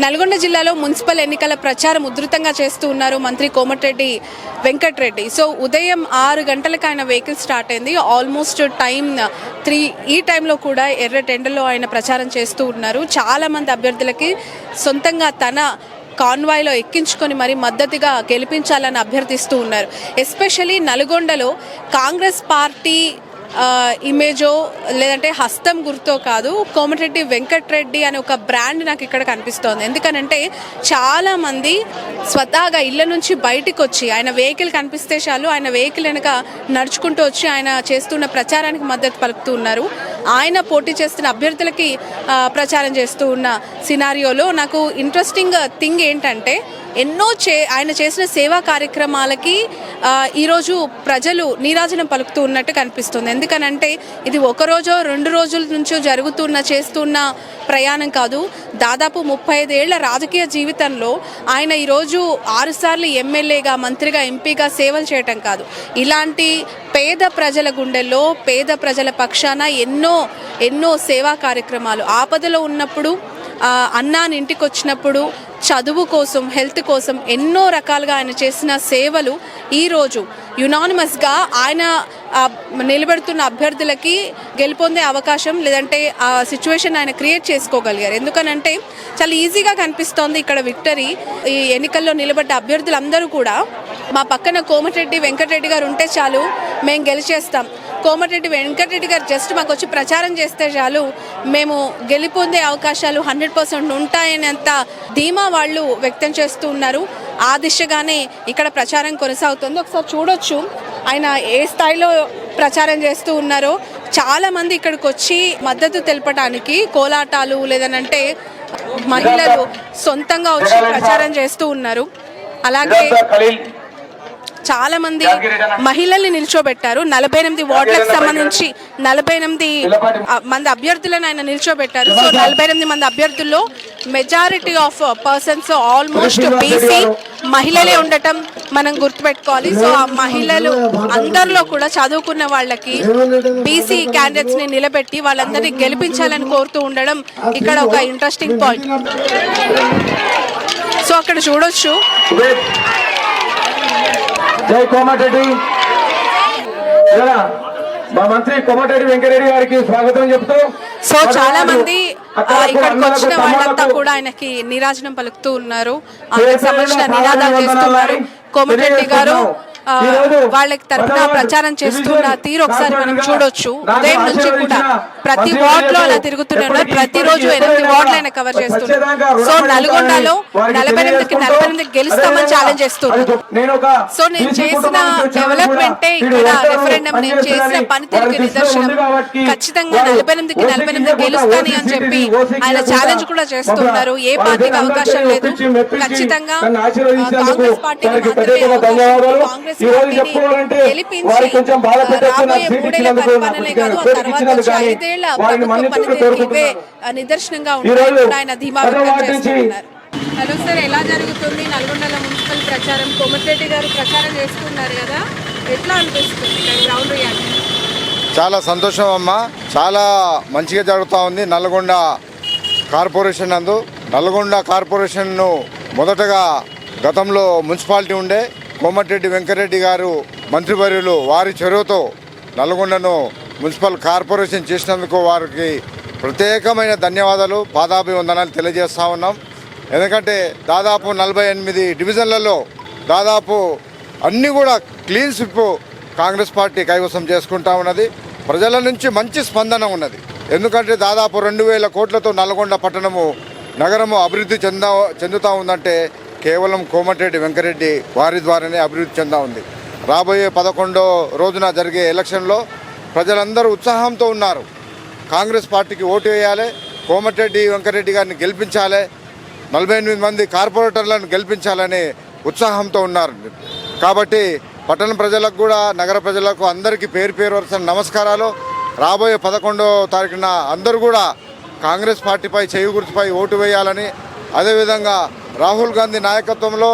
నల్గొండ జిల్లాలో మున్సిపల్ ఎన్నికల ప్రచారం ఉధృతంగా చేస్తూ ఉన్నారు మంత్రి కోమటిరెడ్డి వెంకటరెడ్డి. సో ఉదయం 6 గంటలకు ఆయన వెహికల్ స్టార్ట్ అయింది. ఆల్మోస్ట్ టైం 3 ఈ టైంలో కూడా ఎర్రటెండలో ఆయన ప్రచారం చేస్తూ ఉన్నారు. చాలామంది అభ్యర్థులకి సొంతంగా తన కాన్వాయ్లో ఎక్కించుకొని మరి మద్దతుగా గెలిపించాలని అభ్యర్థిస్తూ ఉన్నారు. ఎస్పెషలీ నల్గొండలో కాంగ్రెస్ పార్టీ ఇమేజో లేదంటే హస్తం గుర్తో కాదు, కోమటిరెడ్డి వెంకటరెడ్డి అనే ఒక బ్రాండ్ నాకు ఇక్కడ కనిపిస్తోంది. ఎందుకనంటే చాలామంది స్వతహాగా ఇళ్ళ నుంచి బయటకు వచ్చి ఆయన వెహికల్ కనిపిస్తే చాలు ఆయన వెహికల్ వెనక నడుచుకుంటూ వచ్చి ఆయన చేస్తున్న ప్రచారానికి మద్దతు పలుకుతూ ఉన్నారు. ఆయన పోటీ చేస్తున్న అభ్యర్థులకి ప్రచారం చేస్తూ ఉన్న సినారియోలో నాకు ఇంట్రెస్టింగ్ థింగ్ ఏంటంటే ఆయన చేసిన సేవా కార్యక్రమాలకి ఈరోజు ప్రజలు నీరాజనం పలుకుతూ ఉన్నట్టు కనిపిస్తుంది. ఎందుకనంటే ఇది 1 రోజో 2 రోజుల నుంచో చేస్తున్న ప్రయాణం కాదు. దాదాపు 35 ఏళ్ల రాజకీయ జీవితంలో ఆయన ఈరోజు 6 సార్లు ఎమ్మెల్యేగా, మంత్రిగా, ఎంపీగా సేవలు చేయటం కాదు, ఇలాంటి పేద ప్రజల గుండెల్లో పేద ప్రజల పక్షాన ఎన్నో సేవా కార్యక్రమాలు, ఆపదలో ఉన్నప్పుడు అన్నాని ఇంటికి వచ్చినప్పుడు, చదువు కోసం, హెల్త్ కోసం ఎన్నో రకాలుగా ఆయన చేసిన సేవలు ఈరోజు యునానిమస్గా ఆయన నిలబెడుతున్న అభ్యర్థులకి గెలుపొందే అవకాశం లేదంటే ఆ సిచ్యువేషన్ ఆయన క్రియేట్ చేసుకోగలిగారు. ఎందుకనంటే చాలా ఈజీగా కనిపిస్తోంది ఇక్కడ విక్టరీ. ఈ ఎన్నికల్లో నిలబడ్డ అభ్యర్థులందరూ కూడా మా పక్కన కోమటిరెడ్డి వెంకటరెడ్డి గారు ఉంటే చాలు మేము గెలిచేస్తాం, కోమటిరెడ్డి వెంకటరెడ్డి గారు జస్ట్ మాకు వచ్చి ప్రచారం చేస్తే చాలు మేము గెలిపొందే అవకాశాలు 100% ఉంటాయనేంత ధీమా వాళ్ళు వ్యక్తం చేస్తూ ఉన్నారు. ఆ దిశగానే ఇక్కడ ప్రచారం కొనసాగుతుంది. ఒకసారి చూడొచ్చు ఆయన ఏ స్థాయిలో ప్రచారం చేస్తూ ఉన్నారో. చాలామంది ఇక్కడికి వచ్చి మద్దతు తెలపడానికి కోలాటాలు లేదనంటే మహిళలు సొంతంగా వచ్చి ప్రచారం చేస్తూ ఉన్నారు. అలాగే చాలా మంది మహిళల్ని నిల్చోబెట్టారు. 48 వార్డులకు సంబంధించి 48 మంది అభ్యర్థులను ఆయన నిల్చోబెట్టారు. సో 48 మంది అభ్యర్థుల్లో majority of persons almost BC మహిళలే ఉండటం మనం గుర్తుపెట్టుకోవాలి. సో ఆ మహిళలు అందరిలో కూడా చదువుకున్న వాళ్ళకి బీసీ క్యాండిడేట్స్ ని నిలబెట్టి వాళ్ళందరినీ గెలిపించాలని కోరుతూ ఉండడం ఇక్కడ ఒక ఇంట్రెస్టింగ్ పాయింట్. సో అక్కడ చూడొచ్చు జై కోమటిరెడ్డి, మా మంత్రి కోమటిరెడ్డి వెంకటరెడ్డి గారికి స్వాగతం చెప్తూ, సో చాలా మంది ఇక్కడికి వచ్చిన వాళ్ళంతా కూడా ఆయనకి నీరాజనం పలుకుతూ ఉన్నారు, ఆయనకు సంబంధించిన నినాదాలు చేస్తున్నారు. కోమటిరెడ్డి గారు వాళ్ళకి తరఫున ప్రచారం చేస్తున్న తీరు ఒకసారి మనం చూడొచ్చు. ఉదయం నుంచి కూడా ప్రతి వార్డ్ లో అలా తిరుగుతున్నారు. ప్రతిరోజు 8 వార్డులు ఆయన కవర్ చేస్తున్నారు. సో నల్గొండలో 48కి 48 గెలుస్తామని ఛాలెంజ్ చేస్తున్నారు. సో నేను చేసిన డెవలప్మెంటే ఇక్కడ రెఫరెండం, నేను చేసిన పనితీరుకి నిదర్శనం. ఖచ్చితంగా 48కి 48 గెలుస్తాను అని చెప్పి ఆయన ఛాలెంజ్ కూడా చేస్తున్నారు. ఏ పార్టీకి అవకాశం లేదు, ఖచ్చితంగా కాంగ్రెస్ పార్టీకి కాంగ్రెస్ గెలిపించి రాబోయే 3 ఏళ్ల పరిపాలనే కాదు, ఆ తర్వాత 5 ఏళ్ల పనితీరుకి నిదర్శనంగా ఉంటాయని ఆయన ధీమా వ్యక్తం చేస్తున్నారు. హలో సార్, ఎలా జరుగుతుంది నల్గొండలో మున్సిపల్ ప్రచారం? కోమటిరెడ్డి గారు ప్రచారం చేస్తున్నారు కదా, ఎట్లా అనిపిస్తుంది గ్రౌండ్ రియాక్షన్? చాలా సంతోషం అమ్మా, చాలా మంచిగా జరుగుతూ ఉంది నల్గొండ కార్పొరేషన్ నందు. నల్గొండ కార్పొరేషన్ను మొదటగా గతంలో మున్సిపాలిటీ ఉండే కోమటిరెడ్డి వెంకటరెడ్డి గారు మంత్రివర్యులు వారి చొరవతో నల్గొండను మున్సిపల్ కార్పొరేషన్ చేసినందుకు వారికి ప్రత్యేకమైన ధన్యవాదాలు, పాదాభివందనాలు తెలియజేస్తూ ఉన్నాం. ఎందుకంటే దాదాపు 48 డివిజన్లలో దాదాపు అన్నీ కూడా క్లీన్ స్వీప్ కాంగ్రెస్ పార్టీ కైవసం చేసుకుంటా ఉన్నది. ప్రజల నుంచి మంచి స్పందన ఉన్నది. ఎందుకంటే దాదాపు 2000 కోట్లతో నల్గొండ పట్టణము నగరము అభివృద్ధి చెందుతూ ఉందంటే కేవలం కోమటిరెడ్డి వెంకటరెడ్డి వారి ద్వారానే అభివృద్ధి చెందా ఉంది. రాబోయే 11వ రోజున జరిగే ఎలక్షన్లో ప్రజలందరూ ఉత్సాహంతో ఉన్నారు. కాంగ్రెస్ పార్టీకి ఓటు వేయాలి, కోమటిరెడ్డి వెంకటరెడ్డి గారిని గెలిపించాలి, 48 మంది కార్పొరేటర్లను గెలిపించాలని ఉత్సాహంతో ఉన్నారు. కాబట్టి పట్టణ ప్రజలకు కూడా నగర ప్రజలకు అందరికీ పేరు వరుస నమస్కారాలు. రాబోయే 11వ తారీఖున అందరూ కూడా కాంగ్రెస్ పార్టీపై చేయి గుర్తుపై ఓటు వేయాలని, అదేవిధంగా రాహుల్ గాంధీ నాయకత్వంలో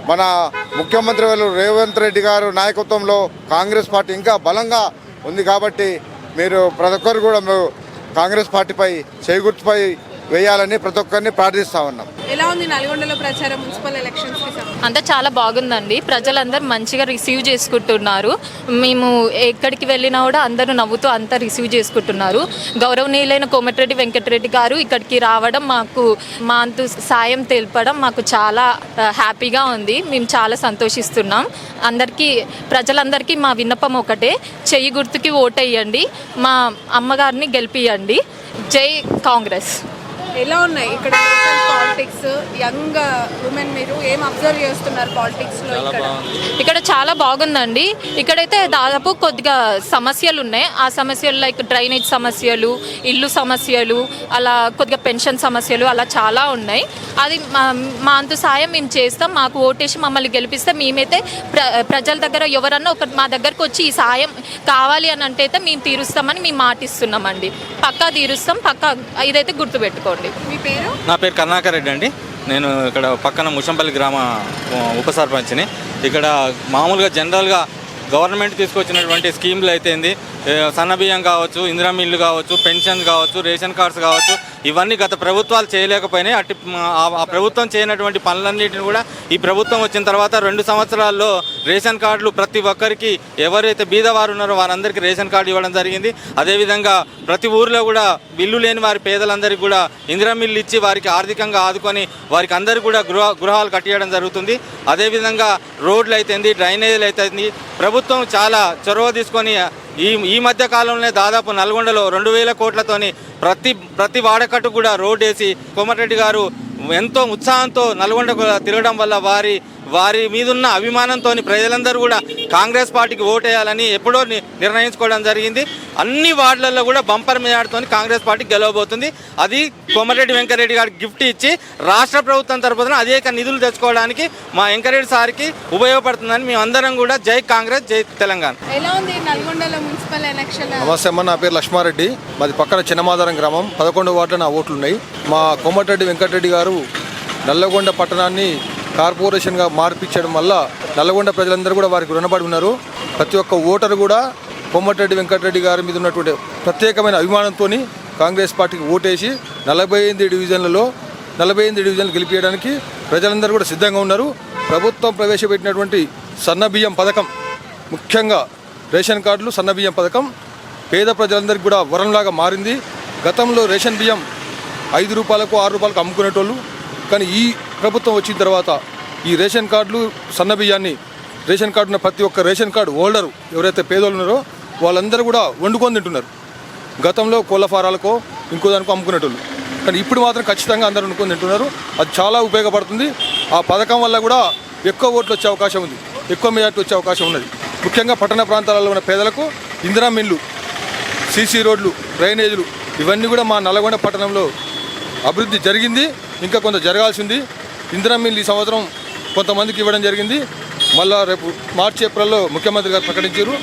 మన ముఖ్యమంత్రి రేవంత్ రెడ్డి గారు నాయకత్వంలో కాంగ్రెస్ పార్టీ ఇంకా బలంగా ఉంది. కాబట్టి మీరు ప్రతి ఒక్కరు కూడా కాంగ్రెస్ పార్టీపై చేయి గుర్తుపై వేయాలని ప్రతి ఒక్కరిని ప్రార్థిస్తా ఉన్నాం. ఎలా ఉంది నల్గొండలో ప్రచారం మున్సిపల్ ఎలక్షన్స్ కి సంబంధించి? అంతా చాలా బాగుందండి. ప్రజలందరూ మంచిగా రిసీవ్ చేసుకుంటున్నారు. మేము ఎక్కడికి వెళ్ళినా కూడా అందరూ నవ్వుతూ అంతా రిసీవ్ చేసుకుంటున్నారు. గౌరవనీయులైన కోమటిరెడ్డి వెంకటరెడ్డి గారు ఇక్కడికి రావడం, మాకు మా అంతు సాయం తెలపడం మాకు చాలా హ్యాపీగా ఉంది. మేము చాలా సంతోషిస్తున్నాం. ప్రజలందరికీ మా విన్నపం ఒకటే, చెయ్యి గుర్తుకి ఓటేయండి, మా అమ్మగారిని గెలిపియండి. జై కాంగ్రెస్. ఎలా ఉన్నాయి ఇక్కడ లోకల్ పాలిటిక్స్? యంగ్ ఉమెన్ మీరు ఏం అబ్జర్వ్ చేస్తున్నారు పాలిటిక్స్ లో? ఇక్కడ చాలా బాగుందండి. ఇక్కడైతే దాదాపు కొద్దిగా సమస్యలు ఉన్నాయి. ఆ సమస్యలు లైక్ డ్రైనేజ్ సమస్యలు, ఇల్లు సమస్యలు, అలా కొద్దిగా పెన్షన్ సమస్యలు, అలా చాలా ఉన్నాయి. అది మా అంతు సాయం మేము చేస్తాం. మాకు ఓటేసి మమ్మల్ని గెలిపిస్తే మేమైతే ప్రజల దగ్గర ఎవరన్నా మా దగ్గరకు వచ్చి ఈ సాయం కావాలి అని అంటే అయితే మేము తీరుస్తామని మేము మాటిస్తున్నామండి. పక్కా తీరుస్తాం, పక్కా. ఇదైతే గుర్తుపెట్టుకోండి. మీ పేరు? నా పేరు కరుణాకర్ రెడ్డి అండి. నేను ఇక్కడ పక్కన ముషంపల్లి గ్రామ ఉప సర్పంచ్ని. ఇక్కడ మామూలుగా జనరల్గా గవర్నమెంట్ తీసుకొచ్చినటువంటి స్కీమ్లు అయితేంది, సన్నబియ్యం కావచ్చు, ఇందిరా మిల్లు కావచ్చు, పెన్షన్ కావచ్చు, రేషన్ కార్డ్స్ కావచ్చు, ఇవన్నీ గత ప్రభుత్వాలు చేయలేకపోయినాయి. ఆ ప్రభుత్వం చేయనటువంటి పనులన్నింటిని కూడా ఈ ప్రభుత్వం వచ్చిన తర్వాత 2 సంవత్సరాల్లో రేషన్ కార్డులు ప్రతి ఒక్కరికి, ఎవరైతే బీదవారు ఉన్నారో వారందరికీ రేషన్ కార్డు ఇవ్వడం జరిగింది. అదేవిధంగా ప్రతి ఊరిలో కూడా బిల్లు లేని వారి పేదలందరికీ కూడా ఇందిరా మిల్లు ఇచ్చి వారికి ఆర్థికంగా ఆదుకొని వారికి అందరికీ కూడా గృహాలు కట్టియడం జరుగుతుంది. అదేవిధంగా రోడ్లు అయితేంది, డ్రైనేజీలు అయితేంది, ప్రభుత్వం చాలా చొరవ తీసుకొని ఈ మధ్య కాలంలో దాదాపు నల్గొండలో 2000 కోట్లతోని ప్రతి వాడకట్టు కూడా రోడ్ వేసి కోమటిరెడ్డి గారు ఎంతో ఉత్సాహంతో నల్గొండ తిరగడం వల్ల వారి మీదున్న అభిమానంతో ప్రజలందరూ కూడా కాంగ్రెస్ పార్టీకి ఓటేయాలని ఎప్పుడో నిర్ణయించుకోవడం జరిగింది. అన్ని వార్డులలో కూడా బంపర్ మెజార్టీతో కాంగ్రెస్ పార్టీ గెలవబోతుంది. అది కోమటిరెడ్డి వెంకటరెడ్డి గారికి గిఫ్ట్ ఇచ్చి రాష్ట్ర ప్రభుత్వం తరపున అనేక నిధులు తెచ్చుకోవడానికి మా వెంకటరెడ్డి సార్కి ఉపయోగపడుతుందని మేమందరం కూడా జై కాంగ్రెస్, జై తెలంగాణ. ఎలా ఉంది నల్గొండలో మున్సిపల్ ఎలక్షన్? నమస్తే అమ్మ, నా పేరు లక్ష్మారెడ్డి. మాది పక్కన చిన్నమాదారం గ్రామం. 11 వార్డులో నా ఓట్లు ఉన్నాయి. మా కోమటిరెడ్డి వెంకటరెడ్డి గారు నల్లగొండ పట్టణాన్ని కార్పొరేషన్గా మార్పించడం వల్ల నల్లగొండ ప్రజలందరూ కూడా వారికి రుణపడి ఉన్నారు. ప్రతి ఒక్క ఓటరు కూడా కోమటిరెడ్డి వెంకటరెడ్డి గారి మీద ఉన్నటువంటి ప్రత్యేకమైన అభిమానంతో కాంగ్రెస్ పార్టీకి ఓటేసి 48 డివిజన్లు గెలిపించడానికి ప్రజలందరూ కూడా సిద్ధంగా ఉన్నారు. ప్రభుత్వం ప్రవేశపెట్టినటువంటి సన్నబియ్యం పథకం, ముఖ్యంగా రేషన్ కార్డులు, సన్నబియ్యం పథకం పేద ప్రజలందరికీ కూడా వరంలాగా మారింది. గతంలో రేషన్ బియ్యం 5 రూపాయలకు 6 రూపాయలకు అమ్ముకునేటోళ్ళు. కానీ ఈ ప్రభుత్వం వచ్చిన తర్వాత ఈ రేషన్ కార్డులు, సన్నబియ్యాన్ని, రేషన్ కార్డు ఉన్న ప్రతి ఒక్క రేషన్ కార్డు హోల్డరు ఎవరైతే పేదోళ్ళు ఉన్నారో వాళ్ళందరూ కూడా వండుకొని తింటున్నారు. గతంలో కోళ్ళ ఫారాలకో ఇంకో దానికో అమ్ముకునేటోళ్ళు. కానీ ఇప్పుడు మాత్రం ఖచ్చితంగా అందరూ వండుకొని తింటున్నారు. అది చాలా ఉపయోగపడుతుంది. ఆ పథకం వల్ల కూడా ఎక్కువ ఓట్లు వచ్చే అవకాశం ఉంది, ఎక్కువ మెజార్టీ వచ్చే అవకాశం ఉన్నది. ముఖ్యంగా పట్టణ ప్రాంతాలలో ఉన్న పేదలకు ఇందిరా మిల్లు, సీసీ రోడ్లు, డ్రైనేజీలు ఇవన్నీ కూడా మా నల్గొండ పట్టణంలో అభివృద్ధి జరిగింది. ఇంకా కొంత జరగాల్సింది. ఇందిరా మిల్లు ఈ సంవత్సరం కొంతమందికి ఇవ్వడం జరిగింది. మళ్ళీ రేపు మార్చి, ఏప్రిల్లో ముఖ్యమంత్రి గారు ప్రకటించారు.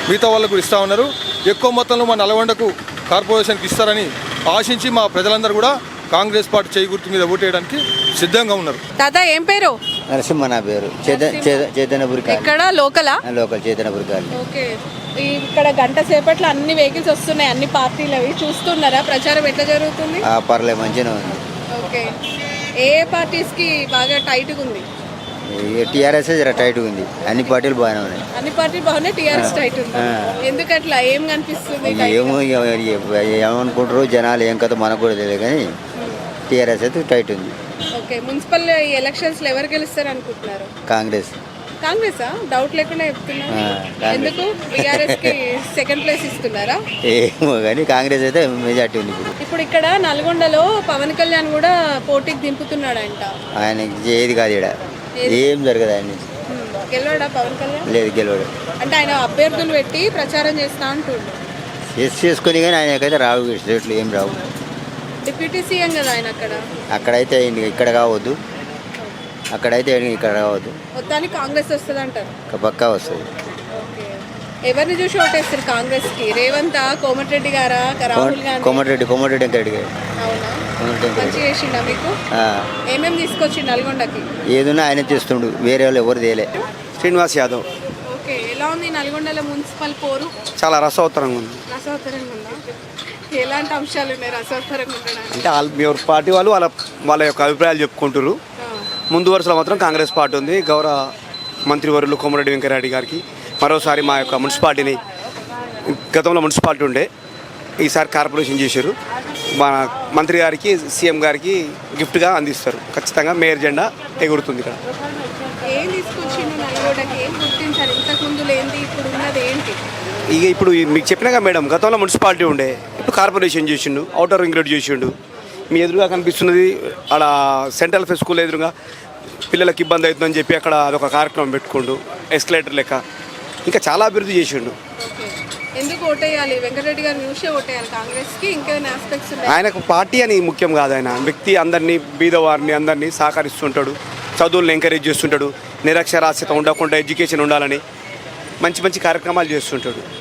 మిగతా వాళ్ళకు ఇస్తూ ఉన్నారు. ఎక్కువ మొత్తంలో మా నల్గొండకు కార్పొరేషన్కి ఇస్తారని ఆశించి మా ప్రజలందరూ కూడా కాంగ్రెస్ పార్టీ చేయి గుర్తు మీద ఓటేయడానికి సిద్ధంగా ఉన్నారు. దాదా ఏం పేరు? నరసింహ నా పేరు. చైతన్యపురి ఇక్కడ లోకల్ చైతన్యపురి కాదు. ఓకే. ఇక్కడ గంట సేపట్లో అన్ని వెహికల్స్ వస్తున్నాయి, అన్ని పార్టీలు అవి చూస్తున్నారా? ప్రచారం ఎట్లా జరుగుతుంది? పర్లేదు, మంచిగా ఉంది. ఓకే. ఏ పార్టీస్ కి బాగా టైట్ గా ఉంది? టీఆర్ఎస్ జర టైట్ ఉంది. అన్ని పార్టీలు బాగానే ఉన్నాయి. అన్ని పార్టీలు బాగున్నాయి, టీఆర్ఎస్ టైట్ ఉంది. ఎందుకట్లా? ఏం కనిపిస్తుంది? ఏమో ఏమనుకుంటారు జనాలు, ఏం కథ మనకు కూడా తెలియదు. కానీ టీఆర్ఎస్ అయితే టైట్ ఉంది. ఓకే. మున్సిపల్ ఎలక్షన్స్ లో ఎవరు గెలుస్తారు అనుకుంటున్నారు? కాంగ్రెస్. కాంగ్రెసా? డౌట్ లేకుండా చెప్తున్నారు. ఎందుకు బీఆర్ఎస్ కి సెకండ్ ప్లేస్ ఇస్తున్నారా? ఏమో కానీ కాంగ్రెస్ అయితే మెజార్టీ ఉంది. ఇప్పుడు ఇక్కడ నల్గొండలో పవన్ కళ్యాణ్ కూడా పోటీకి దింపుతున్నాడంట. ఆయనకి ఏది కాదు, ఇక్కడ ఏం జరగదు. ఆయన గెలవడా పవన్ కళ్యాణ్? లేదు, గెలవడు. అంటే ఆయన అభ్యర్థులు పెట్టి ప్రచారం చేస్తా అంటుండు. చేసుకొని కానీ ఆయనకైతే రావు స్టేట్లు, ఏం రావు. డిప్యూటీ సీఎం కదా ఆయన. అక్కడైతే ఇక్కడ కావద్దు, అక్కడైతే ఇక్కడ రావద్దు. మొత్తానికి కాంగ్రెస్ వస్తుంది అంటారు? పక్కా వస్తుంది. ఎవరిని చూసి ఓటేస్తారు కాంగ్రెస్ కి? రేవంత్, కోమటిరెడ్డి గారా, రాహుల్ గాంధీ? కోమటిరెడ్డి వెంకటరెడ్డి గారు. అవునా? మంచిగా చేసిండా మీకు? ఏమేమి తీసుకొచ్చి నల్గొండకి? ఏదైనా ఆయన చేస్తుండు, వేరే వాళ్ళు ఎవరు తేలే. శ్రీనివాస్ యాదవ్. ఓకే. ఎలా ఉంది నల్గొండలో మున్సిపల్ పోరు? చాలా రసవత్తరంగా ఉంది. రసవత్తరంగా ఉందా? ఎలాంటి అంశాలు ఉన్నాయి రసవత్తరంగా ఉండడానికి? అంటే మీ పార్టీ వాళ్ళు వాళ్ళ యొక్క అభిప్రాయాలు చెప్పుకుంటారు. ముందు వరుసలో మాత్రం కాంగ్రెస్ పార్టీ ఉంది. గౌరవ మంత్రివర్యులు కోమటిరెడ్డి వెంకటరెడ్డి గారికి మరోసారి మా యొక్క మున్సిపాలిటీని, గతంలో మున్సిపాలిటీ ఉండే, ఈసారి కార్పొరేషన్ చేశారు. మన మంత్రి గారికి, సీఎం గారికి గిఫ్ట్గా అందిస్తారు. ఖచ్చితంగా మేయర్ జెండా ఎగురుతుంది ఇక్కడ. ఏం తీసుకొచ్చిండు నల్గొండకి? ఏం గుర్తించారు? ఇంతకుముందు లేనిది ఇప్పుడు ఉన్నది ఏంటి? ఇక ఇప్పుడు మీకు చెప్పినాగా మేడం, గతంలో మున్సిపాలిటీ ఉండే, ఇప్పుడు కార్పొరేషన్ చేసిండు, అవుటర్ రింగ్ రోడ్ చేసిండు. మీ ఎదురుగా కనిపిస్తున్నది అక్కడ సెంట్రల్ ఫెస్ స్కూల్ ఎదురుగా పిల్లలకు ఇబ్బంది అవుతుందని చెప్పి అక్కడ అదొక కార్యక్రమం పెట్టుకుండు, ఎస్కలేటర్ లెక్క. ఇంకా చాలా అభివృద్ధి చేసిండు. ఎందుకు ఓటేయాలి? వెంకటరెడ్డి గారిని చూసే ఓటేయాలి కాంగ్రెస్కి? ఇంకేమైనా ఆస్పెక్ట్స్ ఉన్నాయి? ఆయనకు పార్టీ అని ముఖ్యం కాదు, ఆయన వ్యక్తి అందరినీ, బీదవారిని అందరినీ సహకరిస్తుంటాడు, చదువులను ఎంకరేజ్ చేస్తుంటాడు, నిరక్షరాస్యత ఉండకుండా ఎడ్యుకేషన్ ఉండాలని మంచి మంచి కార్యక్రమాలు చేస్తుంటాడు.